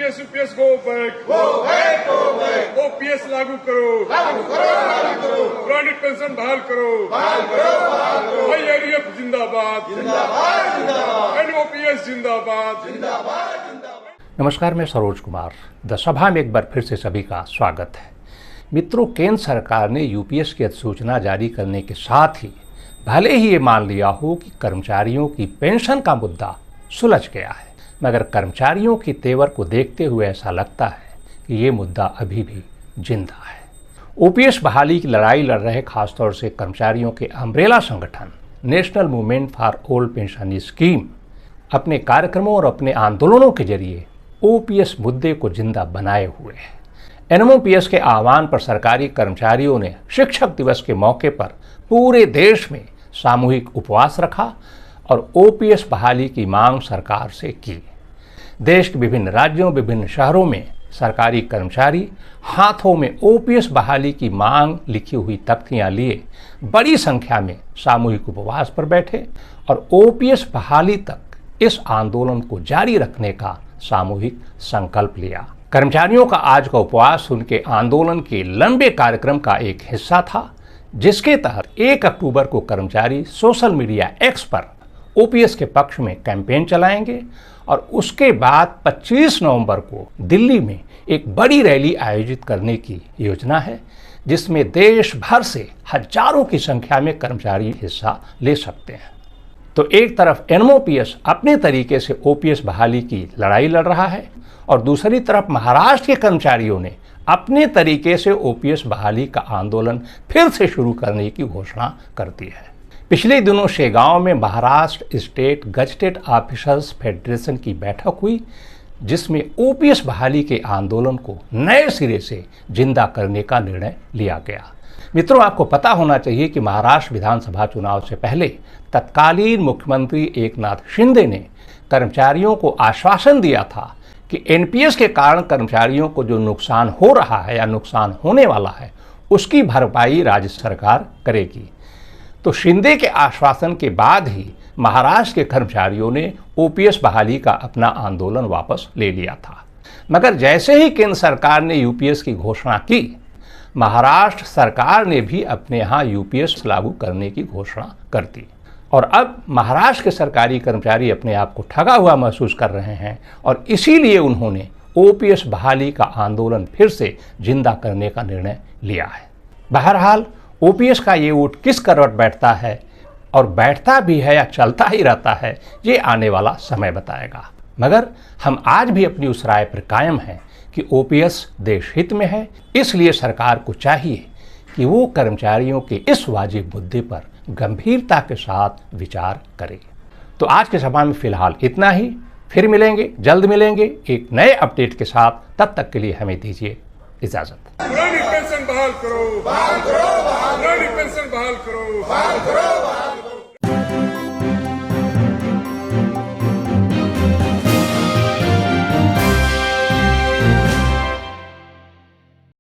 EPS UPS go back, OPS लागू करो, provident pension बहाल करो, आईआरडीएफ जिंदाबाद, एनओपीएस जिंदाबाद। नमस्कार, मैं सरोज कुमार। द सभा में एक बार फिर से सभी का स्वागत है। मित्रों, केंद्र सरकार ने यूपीएस की अधिसूचना जारी करने के साथ ही भले ही ये मान लिया हो कि कर्मचारियों की पेंशन का मुद्दा सुलझ गया है, मगर कर्मचारियों की तेवर को देखते हुए ऐसा लगता है कि ये मुद्दा अभी भी जिंदा है। ओपीएस बहाली की लड़ाई लड़ रहे खासतौर से कर्मचारियों के अम्ब्रेला संगठन national movement for old pension scheme अपने कार्यक्रमों और अपने आंदोलनों के जरिए ओपीएस मुद्दे को जिंदा बनाए हुए है। एनओपीएस के आह्वान पर सरकारी कर्मचारियों ने शिक्षक दिवस के मौके पर पूरे देश में सामूहिक उपवास रखा और ओपीएस बहाली की मांग सरकार से की। देश के विभिन्न राज्यों, विभिन्न शहरों में सरकारी कर्मचारी हाथों में ओपीएस बहाली की मांग लिखी हुई तख्तियां लिए बड़ी संख्या में सामूहिक उपवास पर बैठे और ओपीएस बहाली तक इस आंदोलन को जारी रखने का सामूहिक संकल्प लिया। कर्मचारियों का आज का उपवास उनके आंदोलन के लंबे कार्यक्रम का एक हिस्सा था, जिसके तहत 1 अक्टूबर को कर्मचारी सोशल मीडिया एक्स पर ओपीएस के पक्ष में कैंपेन चलाएंगे और उसके बाद 25 नवंबर को दिल्ली में एक बड़ी रैली आयोजित करने की योजना है, जिसमें देश भर से हजारों की संख्या में कर्मचारी हिस्सा ले सकते हैं। तो एक तरफ एनओपीएस अपने तरीके से ओपीएस बहाली की लड़ाई लड़ रहा है और दूसरी तरफ महाराष्ट्र के कर्मचारियों ने अपने तरीके से ओपीएस बहाली का आंदोलन फिर से शुरू करने की घोषणा कर दी है। पिछले दिनों शेगांव में Maharashtra state gazetted officers federation की बैठक हुई, जिसमें ओपीएस बहाली के आंदोलन को नए सिरे से जिंदा करने का निर्णय लिया गया। मित्रों, आपको पता होना चाहिए कि महाराष्ट्र विधानसभा चुनाव से पहले तत्कालीन मुख्यमंत्री एकनाथ शिंदे ने कर्मचारियों को आश्वासन दिया था कि एनपीएस के कारण कर्मचारियों को जो नुकसान हो रहा है या नुकसान होने वाला है, उसकी भरपाई राज्य सरकार करेगी। तो शिंदे के आश्वासन के बाद ही महाराष्ट्र के कर्मचारियों ने ओपीएस बहाली का अपना आंदोलन वापस ले लिया था। मगर जैसे ही केंद्र सरकार ने यूपीएस की घोषणा की, महाराष्ट्र सरकार ने भी अपने यहाँ यूपीएस लागू करने की घोषणा कर दी और अब महाराष्ट्र के सरकारी कर्मचारी अपने आप को ठगा हुआ महसूस कर रहे हैं और इसीलिए उन्होंने ओपीएस बहाली का आंदोलन फिर से जिंदा करने का निर्णय लिया है। बहरहाल ओपीएस का ये ऊँट किस करवट बैठता है और बैठता भी है या चलता ही रहता है, ये आने वाला समय बताएगा। मगर हम आज भी अपनी उस राय पर कायम हैं कि ओपीएस देश हित में है, इसलिए सरकार को चाहिए कि वो कर्मचारियों के इस वाजिब मुद्दे पर गंभीरता के साथ विचार करे। तो आज के सभा में फिलहाल इतना ही। फिर मिलेंगे, जल्द मिलेंगे एक नए अपडेट के साथ। तब तक के लिए हमें दीजिए इजाजत। पुरानी पेंशन बहाल करो, पुरानी पेंशन बहाल करो।